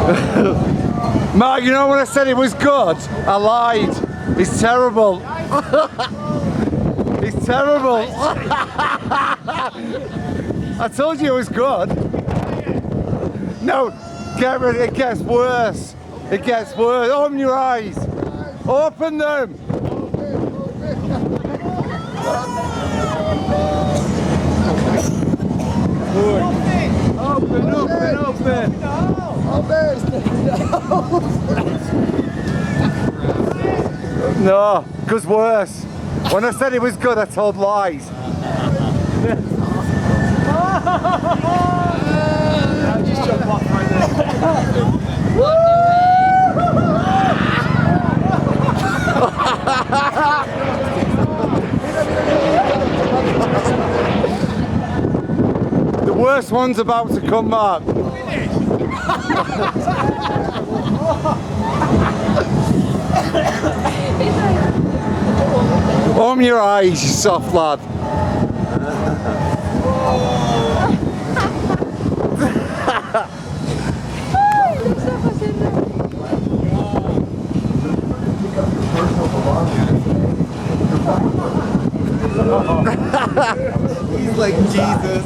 Mark, you know when I said it was good? I lied. It's terrible. It's terrible. I told you it was good. No, get rid of it. It gets worse. It gets worse. Open your eyes. Open them. Open. No, goes worse. When I said it was good, I told lies. Just jump off right there. The worst one's about to come, Mark. Open your eyes, you soft lad. He's like Jesus.